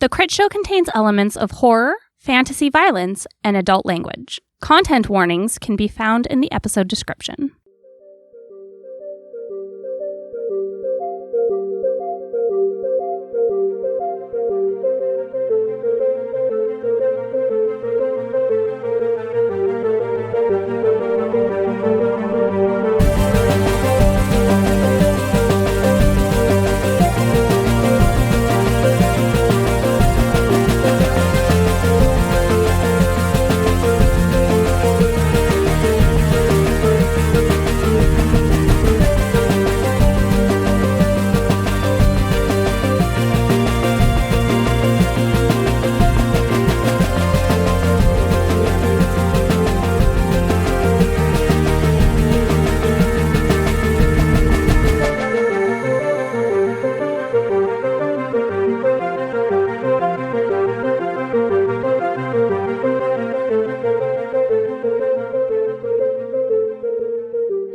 The Critshow contains elements of horror, fantasy violence, and adult language. Content warnings can be found in the episode description.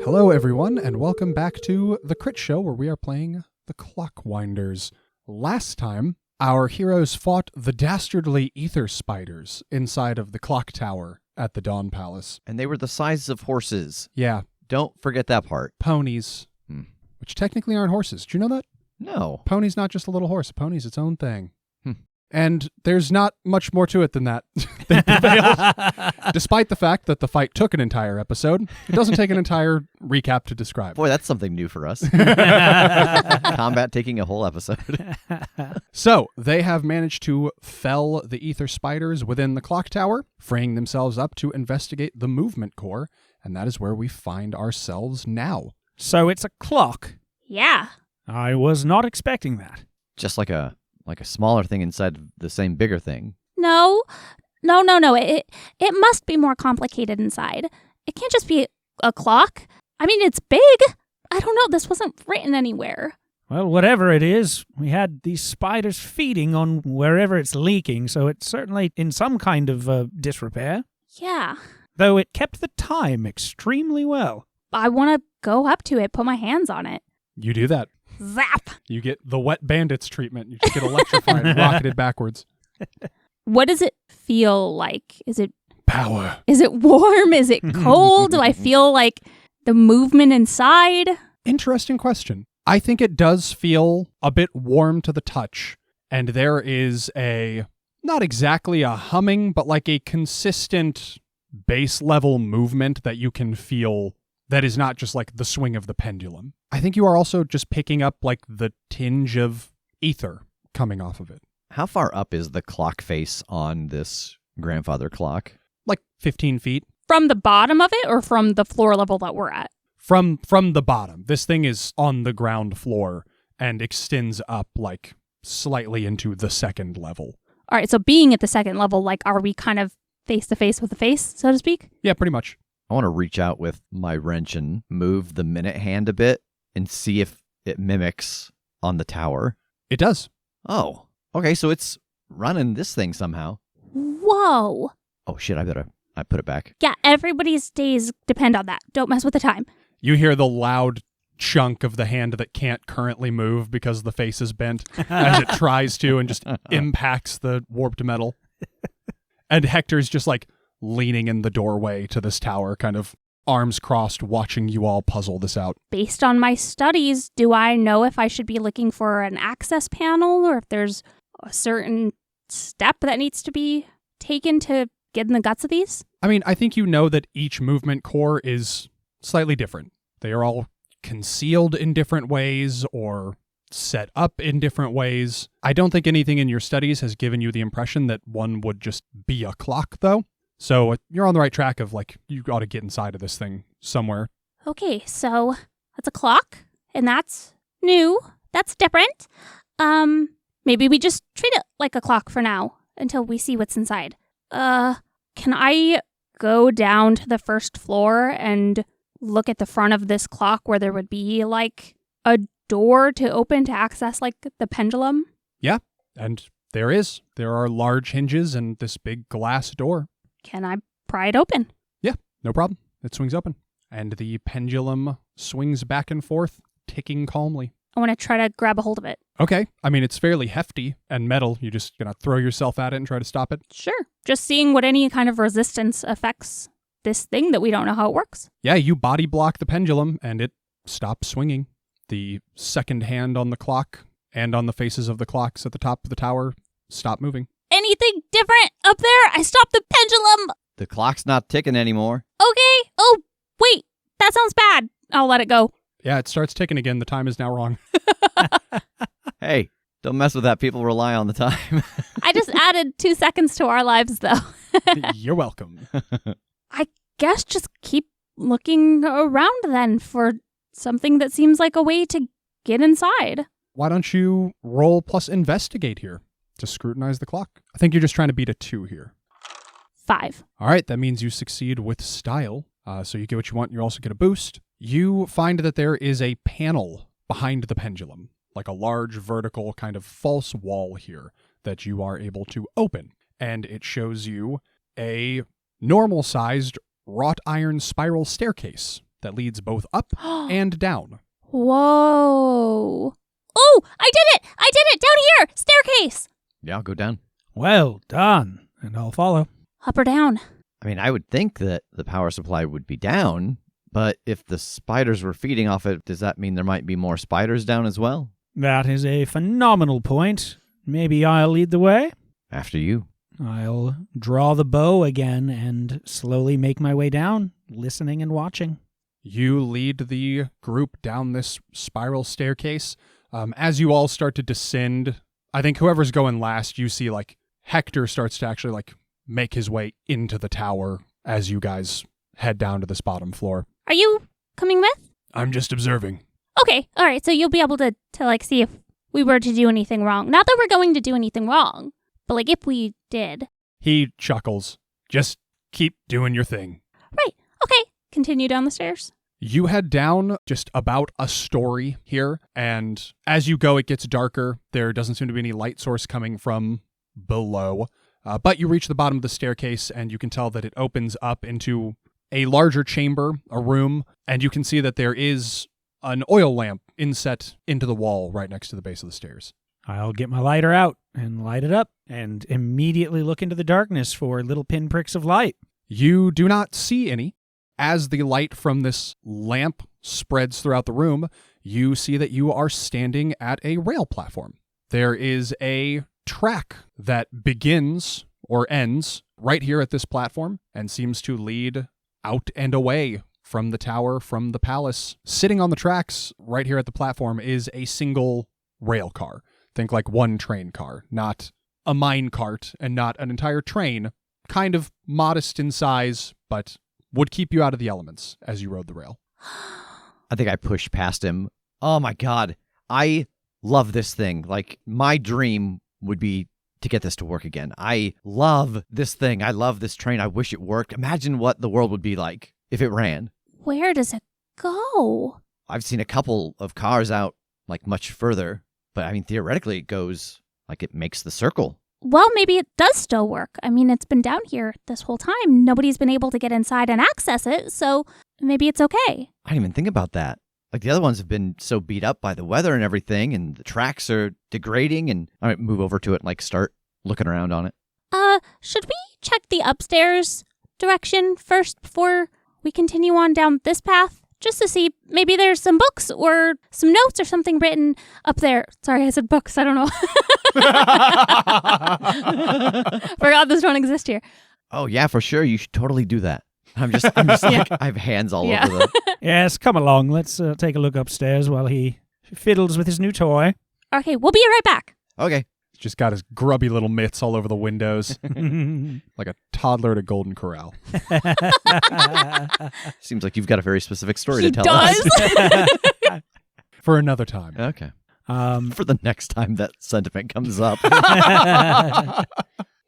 Hello, everyone, and welcome back to The Critshow, where we are playing the Clockwinders. Last time, our heroes fought the dastardly ether spiders inside of the clock tower at the Dawn Palace. And they were the size of horses. Yeah. Don't forget that part. Ponies, which technically aren't horses. Do you know that? No. Pony's not just a little horse. A pony's its own thing. And there's not much more to it than that. They prevailed. Despite the fact that the fight took an entire episode, it doesn't take an entire recap to describe. Boy, that's something new for us. Combat taking a whole episode. So, they have managed to fell the ether spiders within the clock tower, freeing themselves up to investigate the movement core, and that is where we find ourselves now. So it's a clock. Yeah. I was not expecting that. Just like a smaller thing inside the same bigger thing. No. It must be more complicated inside. It can't just be a clock. I mean, it's big. I don't know. This wasn't written anywhere. Well, whatever it is, we had these spiders feeding on wherever it's leaking, so it's certainly in some kind of disrepair. Yeah. Though it kept the time extremely well. I want to go up to it, put my hands on it. You do that. Zap. You get the wet bandits treatment. You just get electrified, rocketed backwards. What does it feel like? Is it power? Is it warm? Is it cold? Do I feel like the movement inside? Interesting question. I think it does feel a bit warm to the touch, and there is not exactly a humming, but like a consistent base level movement that you can feel that is not just like the swing of the pendulum. I think you are also just picking up like the tinge of ether coming off of it. How far up is the clock face on this grandfather clock? Like 15 feet. From the bottom of it or from the floor level that we're at? From the bottom. This thing is on the ground floor and extends up like slightly into the second level. All right, so being at the second level, like, are we kind of face to face with the face, so to speak? Yeah, pretty much. I want to reach out with my wrench and move the minute hand a bit and see if it mimics on the tower. It does. Oh, okay, so it's running this thing somehow. Whoa. Oh shit, I put it back. Yeah, everybody's days depend on that. Don't mess with the time. You hear the loud chunk of the hand that can't currently move because the face is bent as it tries to and just impacts the warped metal. And Hector's just like leaning in the doorway to this tower, kind of arms crossed, watching you all puzzle this out. Based on my studies, do I know if I should be looking for an access panel or if there's a certain step that needs to be taken to get in the guts of these? I mean, I think you know that each movement core is slightly different. They are all concealed in different ways or set up in different ways. I don't think anything in your studies has given you the impression that one would just be a clock, though. So you're on the right track of, like, you ought to get inside of this thing somewhere. Okay, so that's a clock, and that's new. That's different. Maybe we just treat it like a clock for now until we see what's inside. Can I go down to the first floor and look at the front of this clock where there would be, like, a door to open to access, like, the pendulum? Yeah, and there is. There are large hinges and this big glass door. Can I pry it open? Yeah, no problem. It swings open. And the pendulum swings back and forth, ticking calmly. I want to try to grab a hold of it. Okay. I mean, it's fairly hefty and metal. You just gonna throw yourself at it and try to stop it? Sure. Just seeing what any kind of resistance affects this thing that we don't know how it works. Yeah, you body block the pendulum and it stops swinging. The second hand on the clock and on the faces of the clocks at the top of the tower stop moving. Anything different up there? I stopped the pendulum. The clock's not ticking anymore. Okay. Oh, wait. That sounds bad. I'll let it go. Yeah, it starts ticking again. The time is now wrong. Hey, don't mess with that. People rely on the time. I just added 2 seconds to our lives, though. You're welcome. I guess just keep looking around then for something that seems like a way to get inside. Why don't you roll plus investigate here to scrutinize the clock? I think you're just trying to beat a 2 here. 5. All right, that means you succeed with style. So you get what you want. You also get a boost. You find that there is a panel behind the pendulum, like a large vertical kind of false wall here that you are able to open. And it shows you a normal-sized wrought iron spiral staircase that leads both up and down. Whoa. Oh, I did it! I did it! Down here! Staircase! Yeah, I'll go down. Well done. And I'll follow. Up or down? I mean, I would think that the power supply would be down, but if the spiders were feeding off it, does that mean there might be more spiders down as well? That is a phenomenal point. Maybe I'll lead the way. After you. I'll draw the bow again and slowly make my way down, listening and watching. You lead the group down this spiral staircase. As you all start to descend, I think whoever's going last, you see like Hector starts to actually like make his way into the tower as you guys head down to this bottom floor. Are you coming with? I'm just observing. Okay, all right, so you'll be able to like see if we were to do anything wrong. Not that we're going to do anything wrong, but like if we did. He chuckles. Just keep doing your thing. Right, okay. Continue down the stairs. You head down just about a story here, and as you go, it gets darker. There doesn't seem to be any light source coming from below. But you reach the bottom of the staircase, and you can tell that it opens up into a larger chamber, a room, and you can see that there is an oil lamp inset into the wall right next to the base of the stairs. I'll get my lighter out and light it up and immediately look into the darkness for little pinpricks of light. You do not see any. As the light from this lamp spreads throughout the room, you see that you are standing at a rail platform. There is a track that begins or ends right here at this platform and seems to lead out and away from the tower, from the palace. Sitting on the tracks right here at the platform is a single rail car. Think like one train car, not a mine cart and not an entire train. Kind of modest in size, but would keep you out of the elements as you rode the rail. I think I pushed past him. Oh my God. I love this thing. Like, my dream would be to get this to work again. I love this thing. I love this train. I wish it worked. Imagine what the world would be like if it ran. Where does it go? I've seen a couple of cars out, like, much further. But, I mean, theoretically, it goes, like, it makes the circle. Well, maybe it does still work. I mean, it's been down here this whole time. Nobody's been able to get inside and access it, so maybe it's okay. I didn't even think about that. Like, the other ones have been so beat up by the weather and everything, and the tracks are degrading, and I might move over to it and, like, start looking around on it. Should we check the upstairs direction first before we continue on down this path? Just to see, maybe there's some books or some notes or something written up there. Sorry, I said books. I don't know. Forgot this don't exist here. Oh, yeah, for sure. You should totally do that. I'm just like, I have hands all over the... Yes, come along. Let's take a look upstairs while he fiddles with his new toy. Okay, we'll be right back. Okay. He's just got his grubby little mitts all over the windows. Like a toddler at a golden corral. Seems like you've got a very specific story He to tell does. us. For another time. Okay. For the next time that sentiment comes up.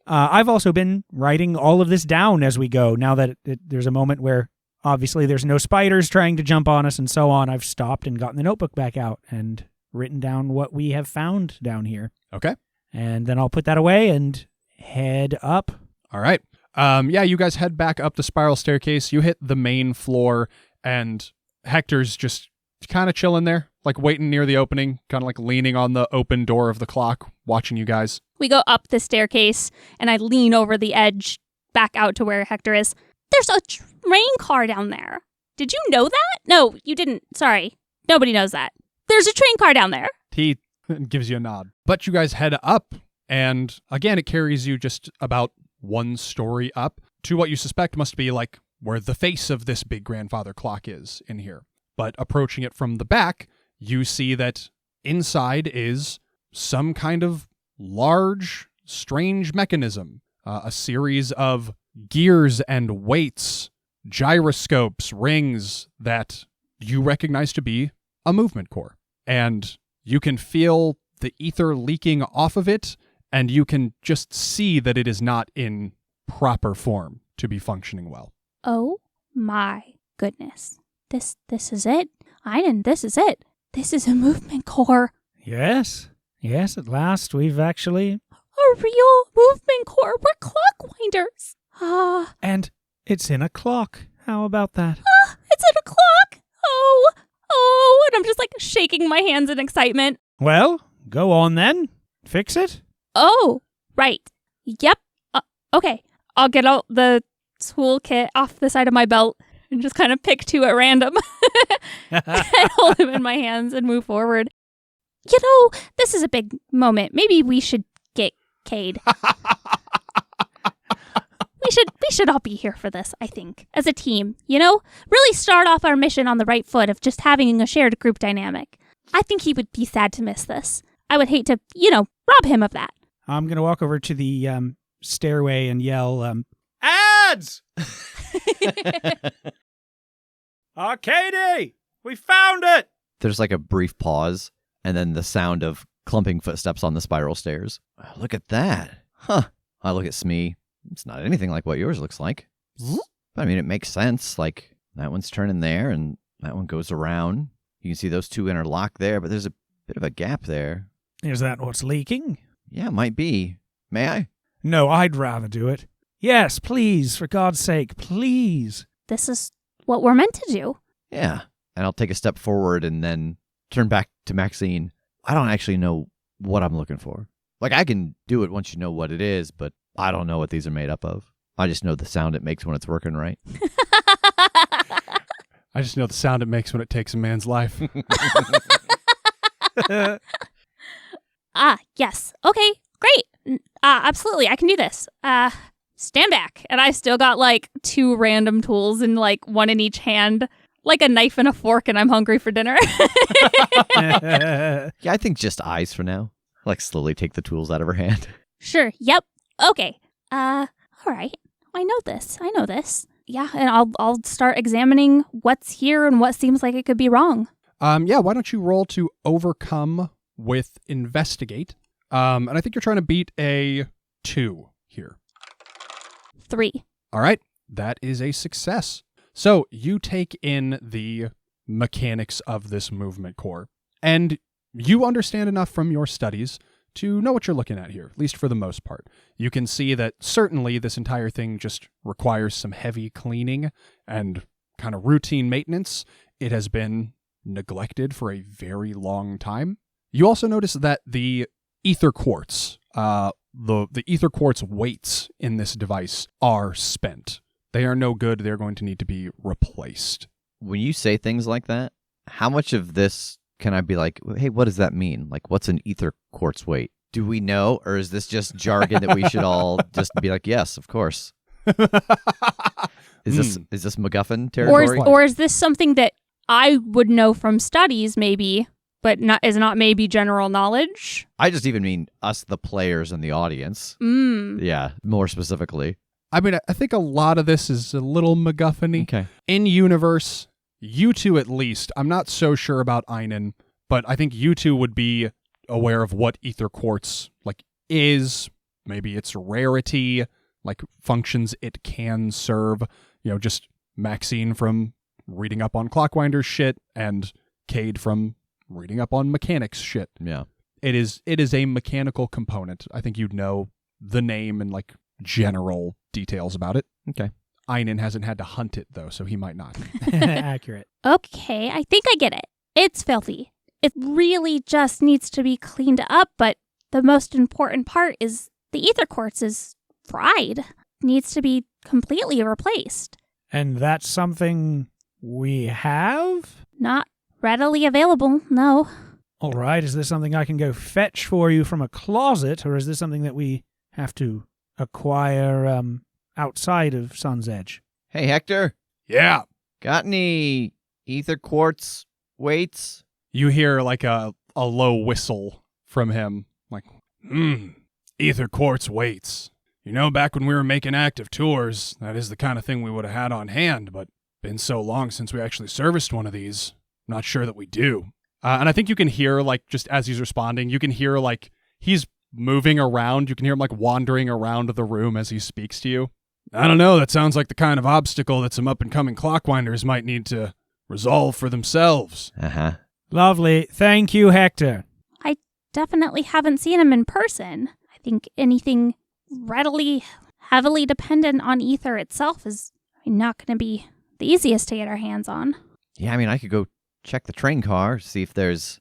I've also been writing all of this down as we go. Now that there's a moment where obviously there's no spiders trying to jump on us and so on, I've stopped and gotten the notebook back out and written down what we have found down here. Okay. And then I'll put that away and head up. All right. Yeah, you guys head back up the spiral staircase. You hit the main floor, and Hector's just kind of chilling there, like waiting near the opening, kind of like leaning on the open door of the clock, watching you guys. We go up the staircase, and I lean over the edge back out to where Hector is. There's a train car down there. Did you know that? No, you didn't. Sorry. Nobody knows that. There's a train car down there. He gives you a nod. But you guys head up, and again, it carries you just about one story up to what you suspect must be like where the face of this big grandfather clock is in here. But approaching it from the back, you see that inside is some kind of large, strange mechanism. A series of gears and weights, gyroscopes, rings that you recognize to be a movement core. And you can feel the ether leaking off of it, and you can just see that it is not in proper form to be functioning well. Oh my goodness. This is it. Einon, this is it. This is a movement core. Yes, at last we've actually... A real movement core. We're clockwinders. And it's in a clock. How about that? It's in a clock. Oh, and I'm just like shaking my hands in excitement. Well, go on then. Fix it. Oh, right. Yep. Okay. I'll get out the toolkit off the side of my belt and just kind of pick two at random and hold them in my hands and move forward. You know, this is a big moment. Maybe we should get Kade. We should all be here for this, I think, as a team, you know? Really start off our mission on the right foot of just having a shared group dynamic. I think he would be sad to miss this. I would hate to, rob him of that. I'm going to walk over to the stairway and yell, Ads! Arkady! We found it! There's like a brief pause, and then the sound of clumping footsteps on the spiral stairs. Oh, look at that. Huh. I look at Smee. It's not anything like what yours looks like. But I mean, it makes sense. Like, that one's turning there, and that one goes around. You can see those two interlock there, but there's a bit of a gap there. Is that what's leaking? Yeah, it might be. May I? No, I'd rather do it. Yes, please, for God's sake, please. This is what we're meant to do. Yeah. And I'll take a step forward and then turn back to Maxine. I don't actually know what I'm looking for. Like, I can do it once you know what it is, but I don't know what these are made up of. I just know the sound it makes when it's working right. I just know the sound it makes when it takes a man's life. Yes. Okay, great. Absolutely, I can do this. Stand back. And I still got like two random tools and like one in each hand, like a knife and a fork, and I'm hungry for dinner. Yeah, I think just eyes for now. Like, slowly take the tools out of her hand. Sure. Yep. Okay. All right. I know this. Yeah, and I'll start examining what's here and what seems like it could be wrong. Yeah, why don't you roll to overcome with investigate? And I think you're trying to beat a 2 here. 3. All right, that is a success. So you take in the mechanics of this movement core, and you understand enough from your studies to know what you're looking at here, at least for the most part. You can see that certainly this entire thing just requires some heavy cleaning and kind of routine maintenance. It has been neglected for a very long time. You also notice that the ether quartz, the ether quartz weights in this device are spent. They are no good. They're going to need to be replaced. When you say things like that, how much of this can I be like, hey, what does that mean? Like, what's an ether quartz weight? Do we know? Or is this just jargon that we should all just be like, yes, of course? Is this MacGuffin territory? Or is this something that I would know from studies maybe, but is not maybe general knowledge? I just even mean us, the players and the audience. Yeah, more specifically. I mean, I think a lot of this is a little MacGuffin-y. Okay. In universe, you two at least, I'm not so sure about Einon, but I think you two would be aware of what ether quartz is, maybe its rarity, like functions it can serve. Just Maxine from reading up on clockwinders shit and Kade from reading up on mechanics shit. Yeah. It is a mechanical component. I think you'd know the name and general details about it. Okay. Einon hasn't had to hunt it though, so he might not. Accurate. Okay, I think I get it. It's filthy. it really just needs to be cleaned up, but the most important part is the ether quartz is fried. Needs to be completely replaced. And that's something we have? Not readily available, no. All right, is this something I can go fetch for you from a closet, or is this something that we have to acquire outside of Sun's Edge? Hey, Hector, Yeah. got any ether quartz weights? You hear like a low whistle from him. Like, ether quartz weights. You know, back when we were making active tours, that is the kind of thing we would have had on hand, but been so long since we actually serviced one of these. Not sure that we do. And I think you can hear, like, just as he's responding, you can hear, like, he's moving around. You can hear him, like, wandering around the room as he speaks to you. I don't know. That sounds like the kind of obstacle that some up-and-coming clockwinders might need to resolve for themselves. Uh-huh. Lovely. Thank you, Hector. I definitely haven't seen him in person. I think anything heavily dependent on ether itself is not going to be the easiest to get our hands on. Yeah, I mean, I could go check the train car, see if there's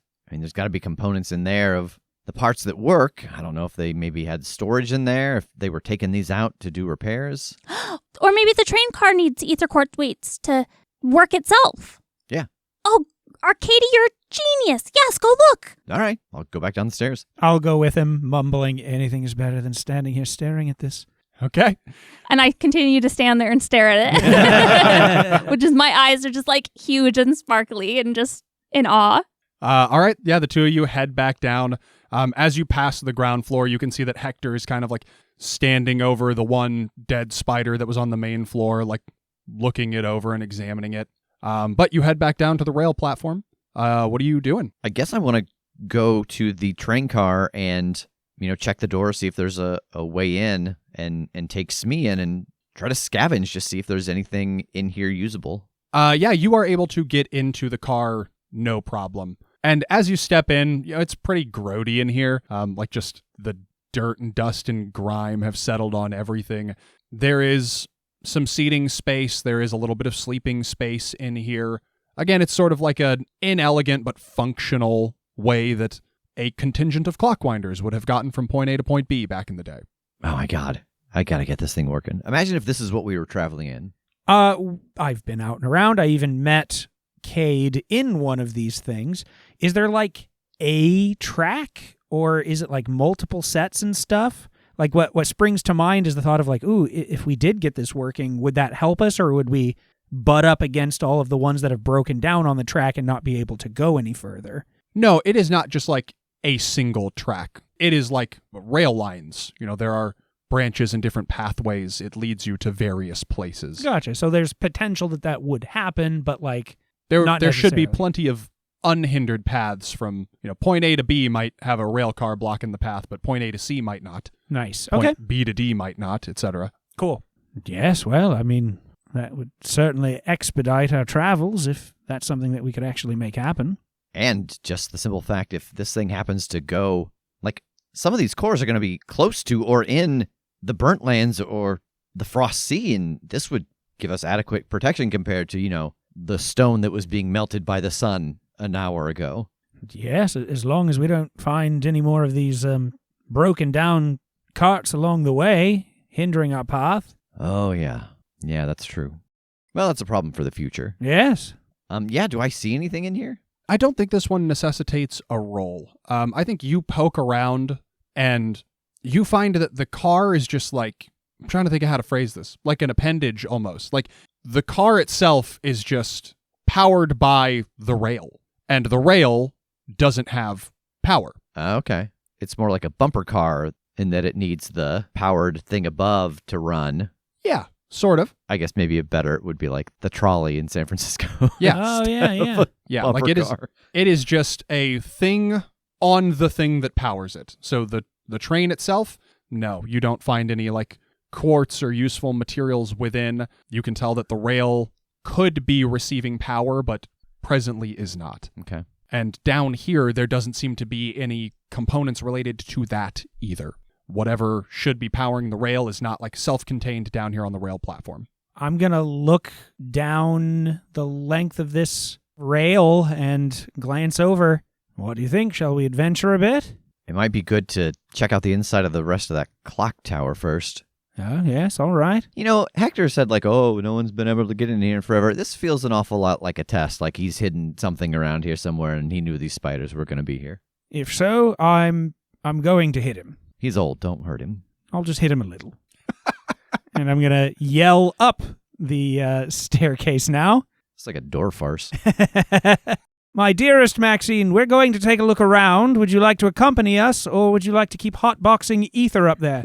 got to be components in there of the parts that work. I don't know if they maybe had storage in there, if they were taking these out to do repairs. Or maybe the train car needs ether quartz weights to work itself. Yeah. Oh, Arkady, you're a genius. Yes, go look. All right, I'll go back down the stairs. I'll go with him, mumbling, anything is better than standing here staring at this. Okay. And I continue to stand there and stare at it, which is my eyes are just like huge and sparkly and just in awe. All right. Yeah, the two of you head back down. As you pass the ground floor, you can see that Hector is kind of like standing over the one dead spider that was on the main floor, like looking it over and examining it. But you head back down to the rail platform. What are you doing? I guess I want to go to the train car and, check the door, see if there's a way in and take Smee in and try to scavenge, just see if there's anything in here usable. Yeah, you are able to get into the car, no problem. And as you step in, it's pretty grody in here. Like just the dirt and dust and grime have settled on everything. There is some seating space. There is a little bit of sleeping space in here. Again, it's sort of like an inelegant but functional way that a contingent of clockwinders would have gotten from point A to point B back in the day. Oh my God. I gotta get this thing working. Imagine if this is what we were traveling in. I've been out and around. I even met Kade in one of these things. Is there like a track, or is it like multiple sets and stuff? Like what springs to mind is the thought of like, ooh, if we did get this working, would that help us, or would we butt up against all of the ones that have broken down on the track and not be able to go any further? No, it is not just like a single track. It is like rail lines. There are branches and different pathways. It leads you to various places. Gotcha. So there's potential that would happen, but like there not should be necessarily. plenty of unhindered paths from, point A to B might have a rail car blocking the path, but point A to C might not. Nice. Point Okay. B to D might not, etc. Cool. Yes, well, I mean, that would certainly expedite our travels if that's something that we could actually make happen. And just the simple fact, if this thing happens to go, like, some of these cores are going to be close to or in the burnt lands or the frost sea, and this would give us adequate protection compared to, the stone that was being melted by the sun an hour ago. Yes, as long as we don't find any more of these broken down carts along the way, hindering our path. Oh, yeah. Yeah, that's true. Well, that's a problem for the future. Yes. Yeah, do I see anything in here? I don't think this one necessitates a roll. I think you poke around and you find that the car is just like, I'm trying to think of how to phrase this, like an appendage almost. Like the car itself is just powered by the rail, and the rail doesn't have power. Okay. It's more like a bumper car in that it needs the powered thing above to run. Yeah, sort of. I guess maybe a better would be like the trolley in San Francisco. Yeah. Oh, yeah. Yeah, Bumper like car. it is just a thing on the thing that powers it. So the train itself, no, you don't find any like quartz or useful materials within. You can tell that the rail could be receiving power, but presently is not. Okay. And down here, there doesn't seem to be any components related to that either. Whatever should be powering the rail is not like self-contained down here on the rail platform. I'm going to look down the length of this rail and glance over. What do you think? Shall we adventure a bit? It might be good to check out the inside of the rest of that clock tower first. Oh, yes, all right. You know, Hector said, like, oh, no one's been able to get in here forever. This feels an awful lot like a test, like he's hidden something around here somewhere and he knew these spiders were going to be here. If so, I'm going to hit him. He's old. Don't hurt him. I'll just hit him a little. And I'm going to yell up the staircase now. It's like a door farce. My dearest Maxine, we're going to take a look around. Would you like to accompany us, or would you like to keep hotboxing ether up there?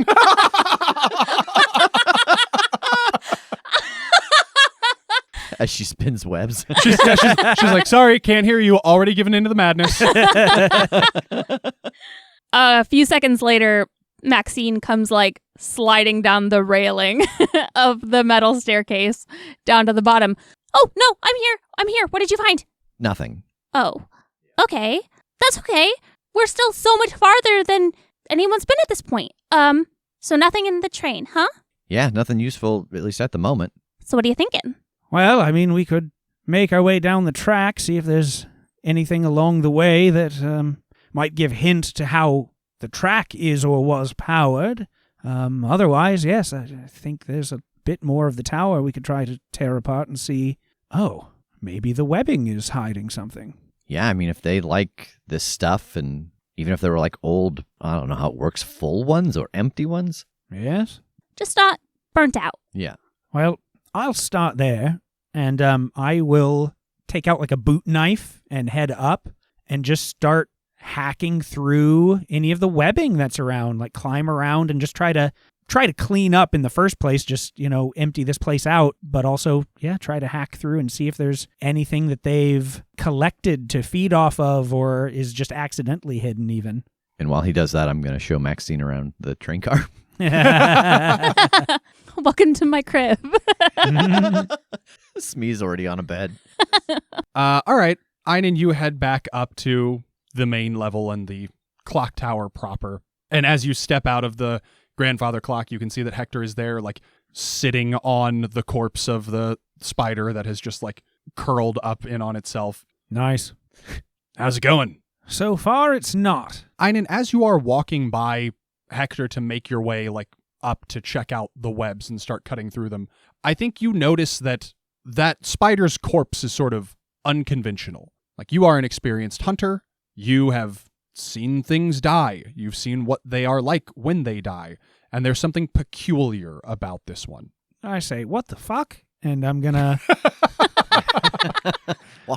As she spins webs. She's like, sorry, can't hear you. Already given into the madness. A few seconds later, Maxine comes like sliding down the railing of the metal staircase down to the bottom. Oh, no, I'm here. What did you find? Nothing. Oh, okay. That's okay. We're still so much farther than anyone's been at this point. So nothing in the train, huh? Yeah, nothing useful, at least at the moment. So what are you thinking? Well, I mean, we could make our way down the track, see if there's anything along the way that might give hint to how the track is or was powered. Otherwise, yes, I think there's a bit more of the tower we could try to tear apart and see. Oh, maybe the webbing is hiding something. Yeah, I mean, if they like this stuff, and even if they were like old, I don't know how it works, full ones or empty ones. Yes? Just not burnt out. Yeah. Well, I'll start there, and I will take out like a boot knife and head up and just start hacking through any of the webbing that's around, like climb around and just try to clean up in the first place, just, empty this place out, but also, try to hack through and see if there's anything that they've collected to feed off of or is just accidentally hidden even. And while he does that, I'm going to show Maxine around the train car. Welcome to my crib. Smee's already on a bed. All right. Einon, you head back up to the main level and the clock tower proper. And as you step out of the grandfather clock, you can see that Hector is there, like, sitting on the corpse of the spider that has just, like, curled up in on itself. Nice. How's it going? So far, it's not. Einon, as you are walking by Hector to make your way, like, up to check out the webs and start cutting through them, I think you notice that spider's corpse is sort of unconventional. Like, you are an experienced hunter. You have seen things die. You've seen what they are like when they die. And there's something peculiar about this one. I say, what the fuck? And I'm gonna...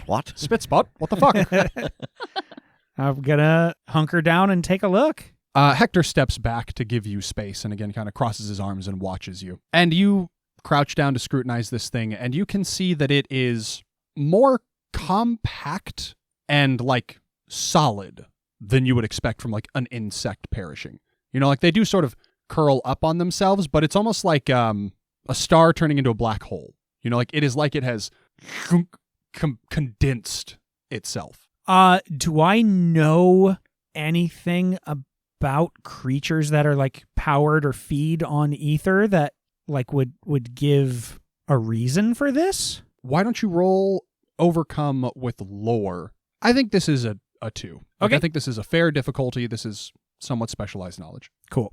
What? Spit spot? What the fuck? I'm gonna hunker down and take a look. Hector steps back to give you space and again kind of crosses his arms and watches you. And you crouch down to scrutinize this thing, and you can see that it is more compact and, like, solid than you would expect from, like, an insect perishing. Like, they do sort of curl up on themselves, but it's almost like a star turning into a black hole. Like, it is like it has condensed itself. Do I know anything about creatures that are, like, powered or feed on ether that, like, would give a reason for this? Why don't you roll overcome with lore? I think this is a 2. Like, Okay. I think this is a fair difficulty. This is somewhat specialized knowledge. Cool.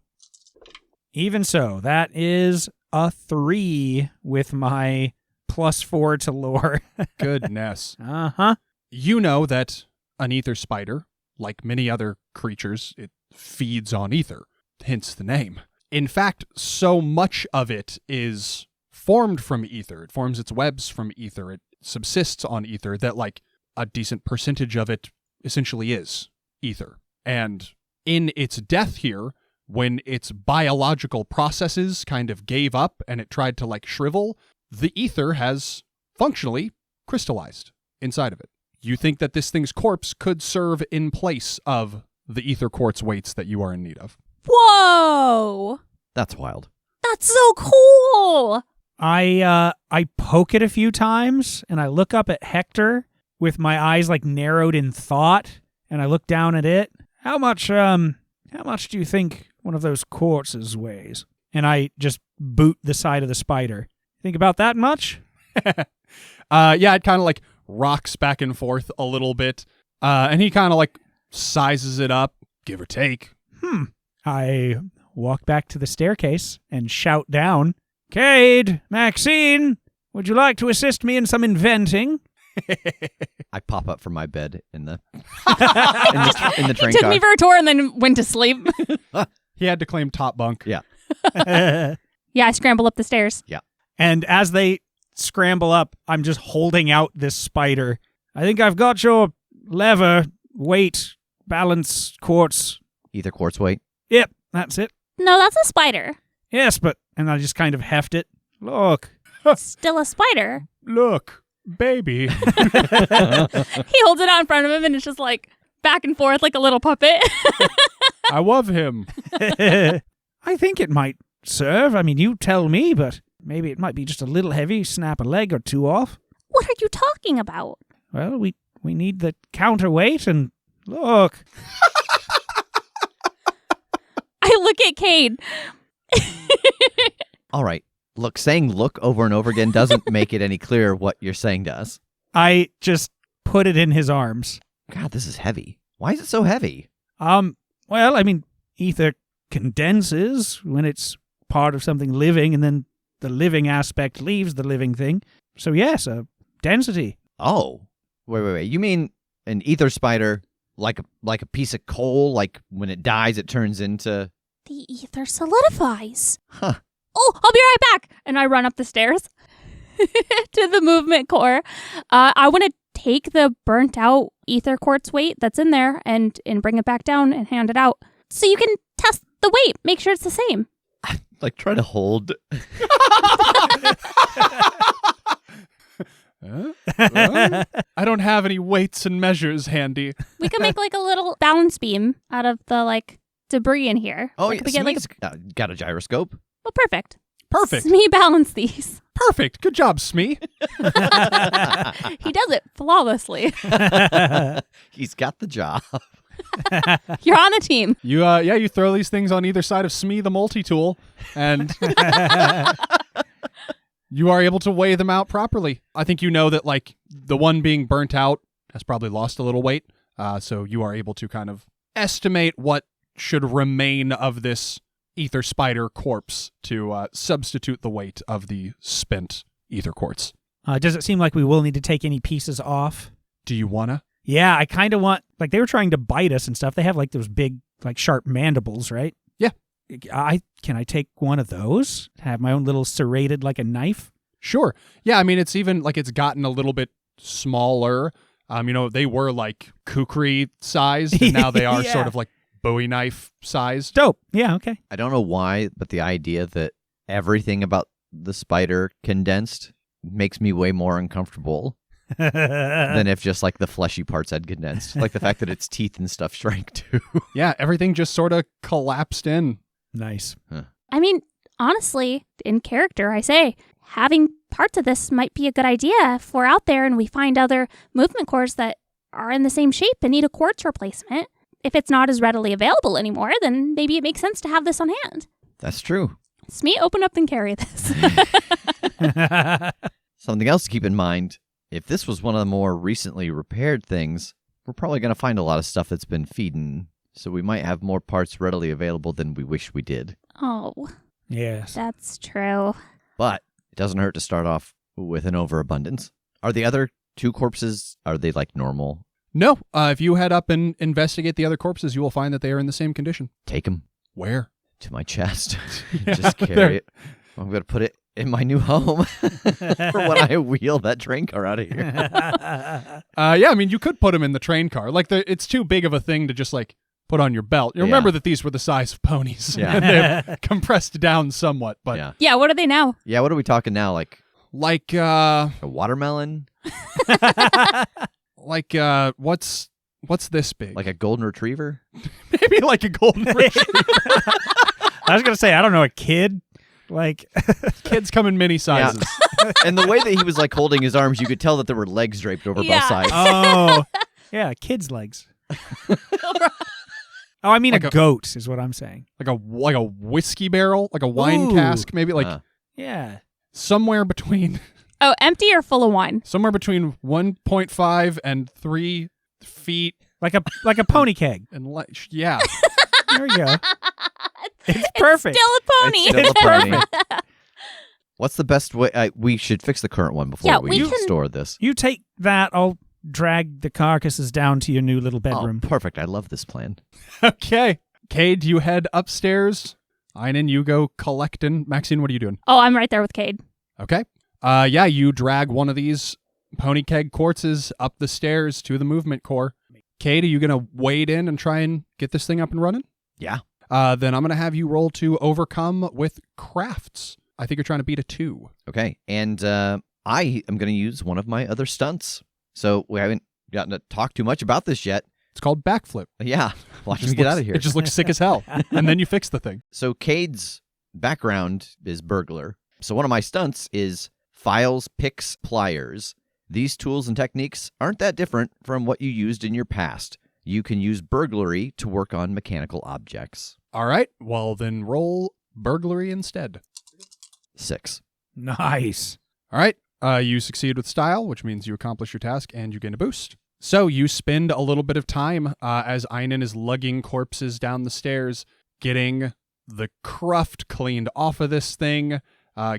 Even so, that is a 3 with my +4 to lore. Goodness. Uh-huh. You know that an ether spider, like many other creatures, it feeds on ether, hence the name. In fact, so much of it is formed from ether. It forms its webs from ether. It subsists on ether that, like, a decent percentage of it essentially is ether. And in its death here, when its biological processes kind of gave up and it tried to, like, shrivel, the ether has functionally crystallized inside of it. You think that this thing's corpse could serve in place of the ether quartz weights that you are in need of. Whoa! That's wild. That's so cool! I poke it a few times, and I look up at Hector with my eyes, like, narrowed in thought, and I look down at it. How much do you think one of those quartzes weighs? And I just boot the side of the spider. Think about that much? Yeah, it kind of, like, rocks back and forth a little bit. And he kind of, like, sizes it up, give or take. I walk back to the staircase and shout down, Kade, Maxine, would you like to assist me in some inventing? I pop up from my bed in the in the train Took car. me for a tour and then went to sleep. He had to claim top bunk. Yeah. Yeah, I scramble up the stairs. And as they scramble up, I'm just holding out this spider. I think I've got your lever, weight, balance, quartz. Ether quartz weight. Yep, that's it. No, that's a spider. Yes, but... And I just kind of heft it. Look. Still a spider. Look, baby. He holds it out in front of him and it's just like back and forth like a little puppet. I love him. I think it might serve. I mean, you tell me, but maybe it might be just a little heavy. Snap a leg or two off. What are you talking about? Well, we need the counterweight and... Look. I look at Kade. All right. Look, saying look over and over again doesn't make it any clearer what you're saying to us. I just put it in his arms. God, this is heavy. Why is it so heavy? Well, I mean, ether condenses when it's part of something living, and then the living aspect leaves the living thing. So yes, density. Oh. Wait. You mean an ether spider like a piece of coal, like when it dies it turns into... The ether solidifies. Huh. Oh, I'll be right back. And I run up the stairs to the movement core. I want to take the burnt out ether quartz weight that's in there and bring it back down and hand it out. So you can test the weight. Make sure it's the same. Like try to hold... I don't have any weights and measures handy. We can make like a little balance beam out of the like debris in here. Oh, like, yeah, we get like got a gyroscope. well, perfect. Perfect. Me balance these. Perfect. Good job, Smee. He does it flawlessly. He's got the job. You're on a team. You throw these things on either side of Smee the multi-tool, and you are able to weigh them out properly. I think you know that, like, the one being burnt out has probably lost a little weight, so you are able to kind of estimate what should remain of this ether spider corpse to substitute the weight of the spent ether quartz. Does it seem like we will need to take any pieces off? Do you wanna? Yeah, I kind of want... Like, they were trying to bite us and stuff. They have, like, those big, like, sharp mandibles, right? Yeah. Can I take one of those? Have my own little serrated, like a knife? Sure. Yeah, I mean, it's even, like, it's gotten a little bit smaller. They were, like, kukri sized, and now they are Yeah. sort of, like, Bowie knife sized. Dope. Yeah, okay. I don't know why, but the idea that everything about the spider condensed makes me way more uncomfortable than if just like the fleshy parts had condensed. Like the fact that its teeth and stuff shrank too. Yeah, everything just sort of collapsed in. Nice. I mean, honestly, in character, I say, having parts of this might be a good idea if we're out there and we find other movement cores that are in the same shape and need a quartz replacement. If it's not as readily available anymore, then maybe it makes sense to have this on hand. That's true. Smee, open up and carry this. Something else to keep in mind, if this was one of the more recently repaired things, we're probably going to find a lot of stuff that's been feeding, so we might have more parts readily available than we wish we did. Oh, Yes. that's true. But it doesn't hurt to start off with an overabundance. Are the other two corpses, are they like normal? No, if you head up and investigate the other corpses, you will find that they are in the same condition. Take them Where? to my chest. Yeah, Just carry there. it. I'm going to put it in my new home for when I wheel that train car out of here. Yeah, I mean, you could put them in the train car. Like, it's too big of a thing to just, like, put on your belt. You remember that these were the size of ponies. Yeah. And they're compressed down somewhat. But, Yeah. Yeah, what are they now? Yeah, what are we talking now? Like like, a watermelon? what's this big? Like a golden retriever? Maybe like a golden retriever. I was going to say, I don't know, a kid? Like... Kids come in many sizes. And the way that he was like holding his arms, you could tell that there were legs draped over Yeah. both sides. Oh. Yeah, kid's legs. Oh, I mean Like a a- goat is what I'm saying. Like a whiskey barrel, like a wine Ooh. cask, maybe like Yeah. somewhere between Oh, empty or full of wine? 1.5 and 3 feet Like a pony keg. And yeah. There we go. It's perfect. Still a pony. It's still a pony. What's the best way? We should fix the current one before we can store this. You take that. I'll drag the carcasses down to your new little bedroom. Oh, perfect. I love this plan. Okay. Kade, you head upstairs. Einon, you go collecting. Maxine, what are you doing? Oh, I'm right there with Kade. Okay. Yeah, you drag one of these pony keg quartzes up the stairs to the movement core. Kade, are you going to wade in and try and get this thing up and running? Yeah. Then I'm going to have you roll to overcome with crafts. I think you're trying to beat a 2. Okay. And I am going to use one of my other stunts. So we haven't gotten to talk too much about this yet. It's called backflip. Yeah. Watch It me just get looks- out of here. It just looks sick as hell. And then you fix the thing. So Cade's background is burglar. So one of my stunts is files, picks, pliers. These tools and techniques aren't that different from what you used in your past. You can use burglary to work on mechanical objects. All right. Well, then roll burglary instead. 6. Nice. All right. You succeed with style, which means you accomplish your task and you gain a boost. So you spend a little bit of time as Einon is lugging corpses down the stairs, getting the cruft cleaned off of this thing,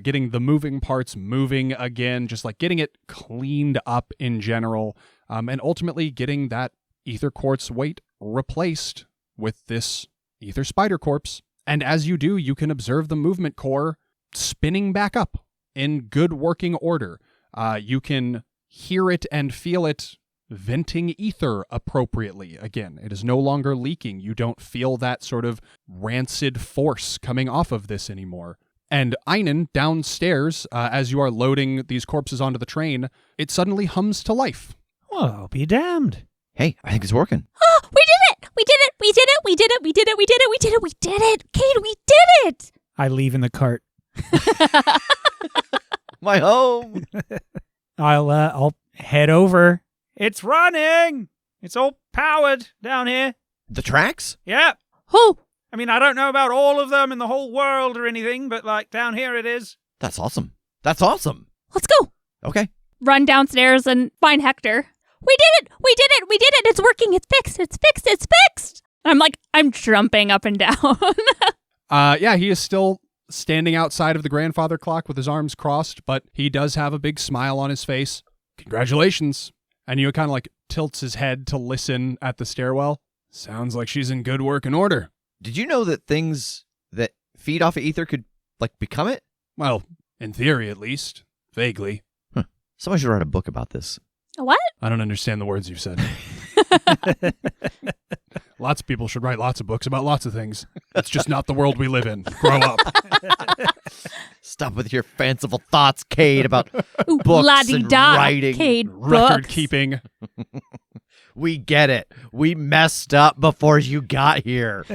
getting the moving parts moving again, just like getting it cleaned up in general, and ultimately getting that ether quartz weight replaced with this ether spider corpse. And as you do, you can observe the movement core spinning back up in good working order. You can hear it and feel it venting ether appropriately. Again, it is no longer leaking. You don't feel that sort of rancid force coming off of this anymore. And Einon, downstairs, as you are loading these corpses onto the train, it suddenly hums to life. Well, I'll be damned. Hey, I think it's working. Oh, we did it! We did it! We did it! We did it! We did it! We did it! We did it! We did it! Kade, we did it! I leave in the cart. My home! I'll head over. It's running. It's all powered down here. The tracks? Yeah. Oh, I mean, I don't know about all of them in the whole world or anything, but like down here it is. That's awesome. That's awesome. let's go. Okay. Run downstairs and find Hector. We did it! We did it! We did it! It's working! It's fixed! It's fixed! It's fixed! And I'm jumping up and down. Yeah, he is still standing outside of the grandfather clock with his arms crossed, but he does have a big smile on his face. Congratulations. And you kind of like tilts his head to listen at the stairwell. Sounds like she's in good working order. Did you know that things that feed off of ether could, like, become it? Well, in theory at least. Vaguely. Someone should write a book about this. What? I don't understand the words you've said. Lots of people should write lots of books about lots of things. It's just not the world we live in. Grow up. Stop with your fanciful thoughts, Kade, about Ooh, books la-di-da, and writing. Kade, Record books. keeping. We get it. We messed up before you got here.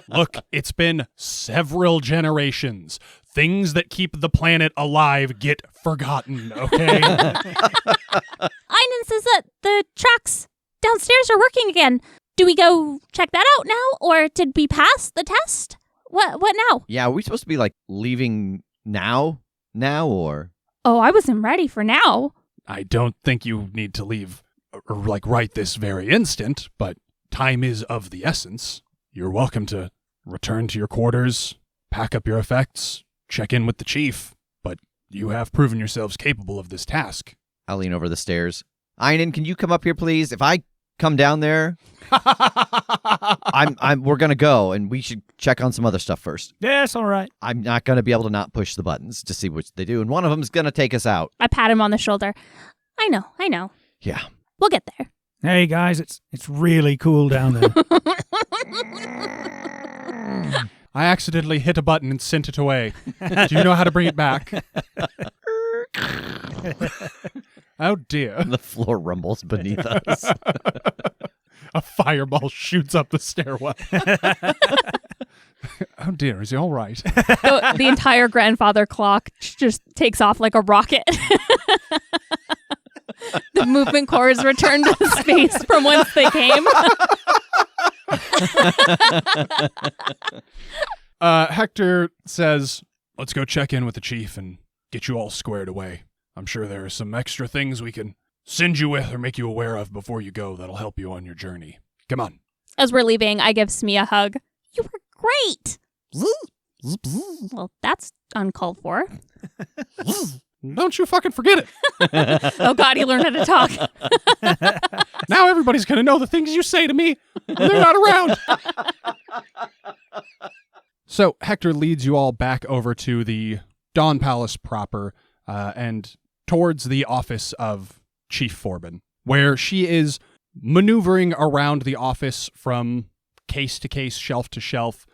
Look, it's been several generations. Things that keep the planet alive get forgotten, okay? Einon says that the tracks downstairs are working again. Do we go check that out now, or did we pass the test? What now? Yeah, are we supposed to be, like, leaving now, or? Oh, I wasn't ready for now. I don't think you need to leave, or like right this very instant, but time is of the essence. You're welcome to return to your quarters, pack up your effects, check in with the chief, but you have proven yourselves capable of this task. I'll lean over the stairs. Einon, can you come up here, please? If I come down there, we're gonna go, and we should check on some other stuff first. Yes, all right. I'm not gonna be able to not push the buttons to see what they do, and one of them's gonna take us out. I pat him on the shoulder. I know. Yeah. We'll get there. Hey guys, it's really cool down there. I accidentally hit a button and sent it away. Do you know how to bring it back? Oh dear. The floor rumbles beneath us. A fireball shoots up the stairwell. Oh dear, is he all right? The entire grandfather clock just takes off like a rocket. The movement core is returned to the space from whence they came. Hector says, let's go check in with the chief and get you all squared away. I'm sure there are some extra things we can send you with or make you aware of before you go that'll help you on your journey. Come on. As we're leaving, I give Smee a hug. You were great. Well, that's uncalled for. Don't you fucking forget it. Oh, God, he learned how to talk. Now everybody's going to know the things you say to me when they're not around. So Hector leads you all back over to the Dawn Palace proper and towards the office of Chief Forbin, where she is maneuvering around the office from case to case, shelf to shelf,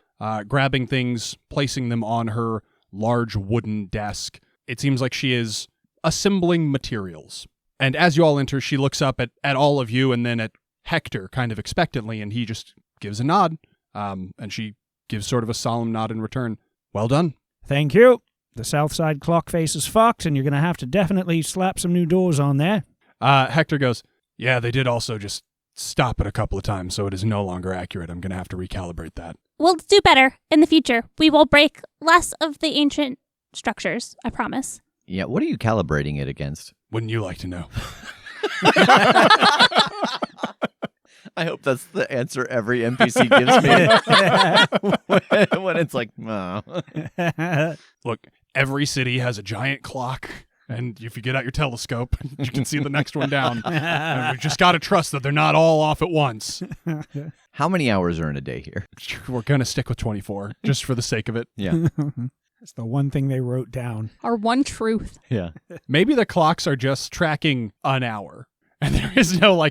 grabbing things, placing them on her large wooden desk. It seems like she is assembling materials. And as you all enter, she looks up at all of you and then at Hector kind of expectantly, and he just gives a nod. And she gives sort of a solemn nod in return. Well done. Thank you. The south side clock face is fucked, and you're going to have to definitely slap some new doors on there. Hector goes, yeah, they did also just stop it a couple of times, so it is no longer accurate. I'm going to have to recalibrate that. We'll do better in the future. We will break less of the ancient structures, I promise. Yeah, what are you calibrating it against? Wouldn't you like to know? I hope that's the answer every NPC gives me when it's like, oh. Look, every city has a giant clock, and if you get out your telescope, you can see the next one down. And we just got to trust that they're not all off at once. How many hours are in a day here? We're going to stick with 24, just for the sake of it. Yeah. It's the one thing they wrote down. Our one truth. Yeah. Maybe the clocks are just tracking an hour, and there is no,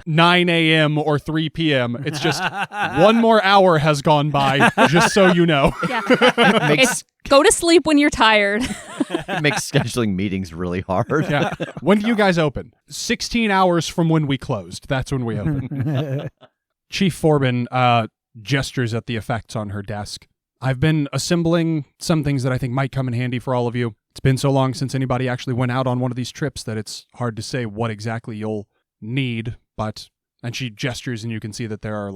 9 a.m. or 3 p.m. It's just one more hour has gone by, just so you know. Yeah. Makes Go to sleep when you're tired. makes scheduling meetings really hard. Yeah. When do you guys open? 16 hours from when we closed. That's when we open. Chief Forbin gestures at the effects on her desk. I've been assembling some things that I think might come in handy for all of you. It's been so long since anybody actually went out on one of these trips that it's hard to say what exactly you'll need, and she gestures and you can see that there are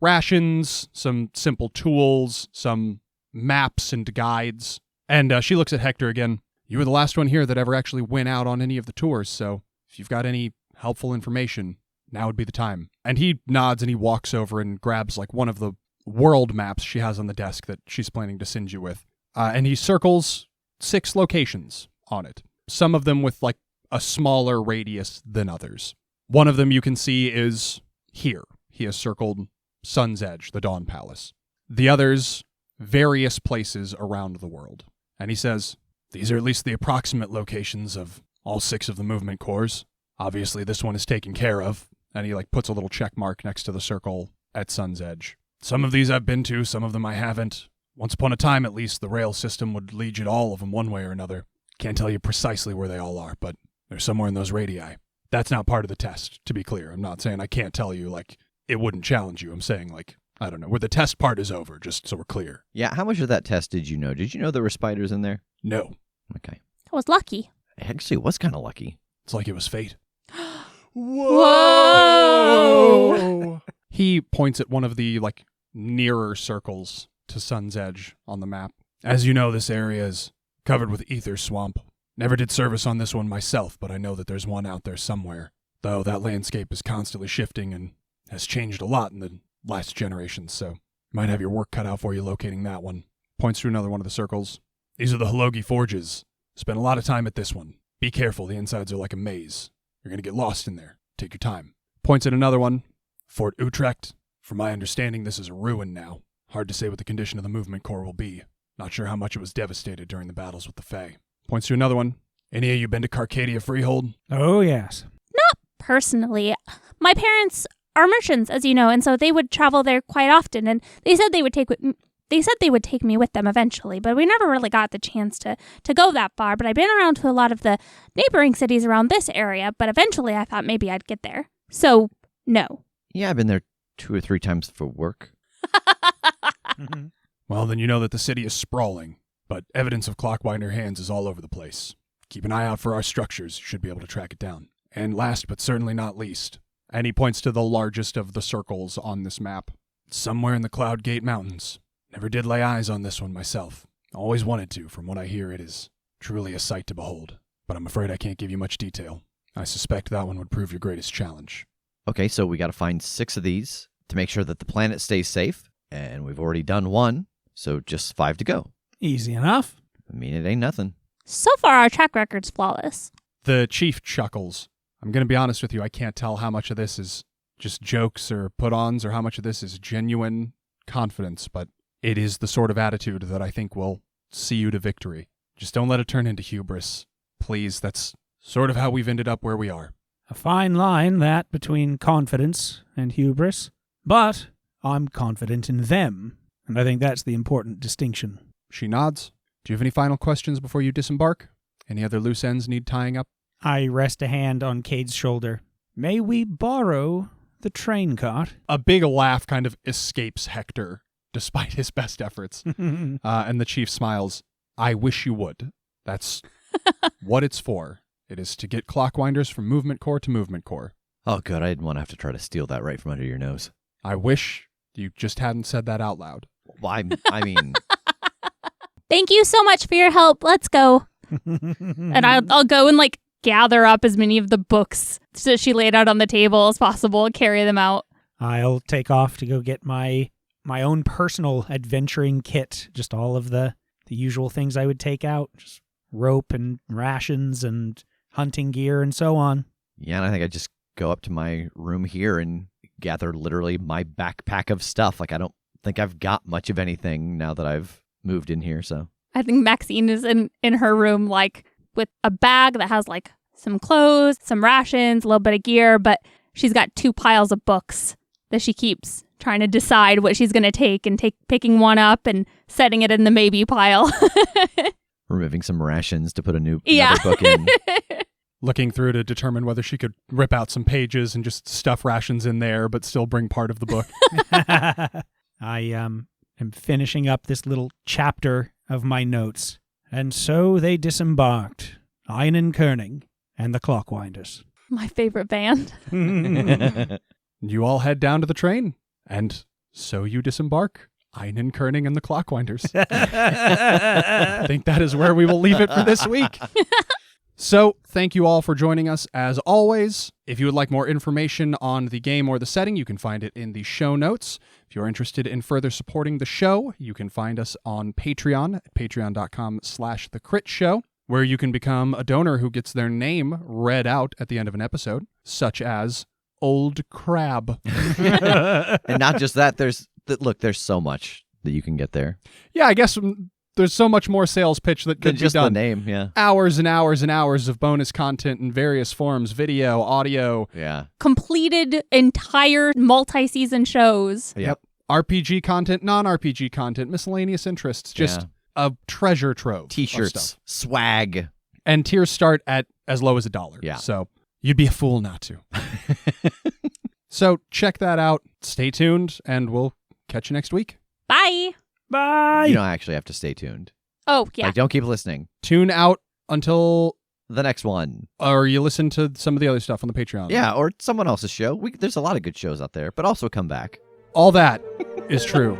rations, some simple tools, some maps and guides. And she looks at Hector again. You were the last one here that ever actually went out on any of the tours, so if you've got any helpful information, now would be the time. And he nods and he walks over and grabs one of the world maps she has on the desk that she's planning to send you with. And he circles 6 locations on it. Some of them with a smaller radius than others. One of them you can see is here. He has circled Sun's Edge, the Dawn Palace. The others, various places around the world. And he says, these are at least the approximate locations of all 6 of the movement cores. Obviously, this one is taken care of. And he puts a little check mark next to the circle at Sun's Edge. Some of these I've been to, some of them I haven't. Once upon a time, at least, the rail system would lead you to all of them one way or another. Can't tell you precisely where they all are, but they're somewhere in those radii. That's not part of the test, to be clear. I'm not saying I can't tell you, it wouldn't challenge you. I'm saying, I don't know, where the test part is over, just so we're clear. Yeah, how much of that test did you know? Did you know there were spiders in there? No. Okay. I was lucky. Actually, it was kind of lucky. It's like it was fate. Whoa! He points at one of the, nearer circles to Sun's Edge on the map. As you know, this area is covered with ether swamp. Never did service on this one myself, but I know that there's one out there somewhere. Though that landscape is constantly shifting and has changed a lot in the last generation, so you might have your work cut out for you locating that one. Points to another one of the circles. These are the Halogi Forges. Spent a lot of time at this one. Be careful, the insides are like a maze. You're going to get lost in there. Take your time. Points at another one. Fort Utrecht. From my understanding, this is a ruin now. Hard to say what the condition of the movement core will be. Not sure how much it was devastated during the battles with the Fae. Points to another one. Any of you been to Carcadia Freehold? Oh, yes. Not personally. My parents are merchants, as you know, and so they would travel there quite often, and they said they would take me with them eventually, but we never really got the chance to go that far. But I've been around to a lot of the neighboring cities around this area, but eventually I thought maybe I'd get there. So, no. Yeah, I've been there 2 or 3 times for work. Well, then you know that the city is sprawling, but evidence of clockwinder hands is all over the place. Keep an eye out for our structures. You should be able to track it down. And last but certainly not least, and he points to the largest of the circles on this map. Somewhere in the Cloudgate Mountains. Never did lay eyes on this one myself. Always wanted to. From what I hear, it is truly a sight to behold. But I'm afraid I can't give you much detail. I suspect that one would prove your greatest challenge. Okay, so we got to find 6 of these to make sure that the planet stays safe, and we've already done 1, so just 5 to go. Easy enough. I mean, it ain't nothing. So far, our track record's flawless. The chief chuckles. I'm going to be honest with you, I can't tell how much of this is just jokes or put-ons or how much of this is genuine confidence, but it is the sort of attitude that I think will see you to victory. Just don't let it turn into hubris. Please, that's sort of how we've ended up where we are. A fine line, that, between confidence and hubris. But I'm confident in them, and I think that's the important distinction. She nods. Do you have any final questions before you disembark? Any other loose ends need tying up? I rest a hand on Kade's shoulder. May we borrow the train cart? A big laugh kind of escapes Hector, despite his best efforts. And the chief smiles. I wish you would. That's what it's for. It is to get clockwinders from movement core to movement core. Oh, good. I didn't want to have to try to steal that right from under your nose. I wish you just hadn't said that out loud. Well, I mean... Thank you so much for your help. Let's go. And I'll go and gather up as many of the books that she laid out on the table as possible, carry them out. I'll take off to go get my own personal adventuring kit. Just all of the usual things I would take out. Just rope and rations and hunting gear and so on. Yeah, and I think I just go up to my room here and gather literally my backpack of stuff. I don't think I've got much of anything now that I've moved in here, so. I think Maxine is in her room, with a bag that has, some clothes, some rations, a little bit of gear, but she's got 2 piles of books that she keeps trying to decide what she's going to take and picking one up and setting it in the maybe pile. Removing some rations to put another Yeah. book in. Looking through to determine whether she could rip out some pages and just stuff rations in there, but still bring part of the book. I am finishing up this little chapter of my notes. And so they disembarked, Einon Kerning and the Clockwinders. My favorite band. You all head down to the train, and so you disembark, Einon Kerning and the Clockwinders. I think that is where we will leave it for this week. So, thank you all for joining us as always. If you would like more information on the game or the setting, you can find it in the show notes. If you're interested in further supporting the show, you can find us on Patreon at patreon.com/thecritshow, where you can become a donor who gets their name read out at the end of an episode, such as Old Crab. And not just that, there's so much that you can get there. Yeah, I guess there's so much more sales pitch that could Than just be done. the name, yeah. Hours and hours and hours of bonus content in various forms, video, audio. Yeah. Completed entire multi-season shows. Yep. RPG content, non-RPG content, miscellaneous interests, just a treasure trove. T-shirts, of stuff. swag. And tiers start at as low as $1. Yeah. So you'd be a fool not to. So check that out. Stay tuned, and we'll catch you next week. Bye. Bye! You don't actually have to stay tuned. Oh, yeah. Don't keep listening. Tune out until... The next one. Or you listen to some of the other stuff on the Patreon. Yeah, or someone else's show. There's a lot of good shows out there, but also come back. All that is true.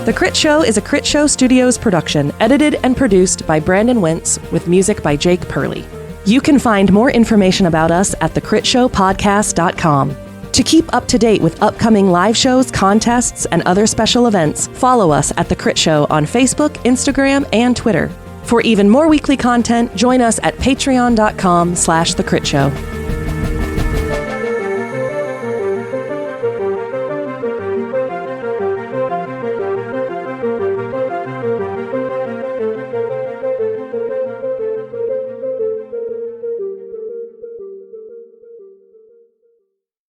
The Crit Show is a Critshow Studios production, edited and produced by Brandon Wentz, with music by Jake Purley. You can find more information about us at thecritshowpodcast.com. To keep up to date with upcoming live shows, contests, and other special events, follow us at The Crit Show on Facebook, Instagram, and Twitter. For even more weekly content, join us at patreon.com/thecritshow.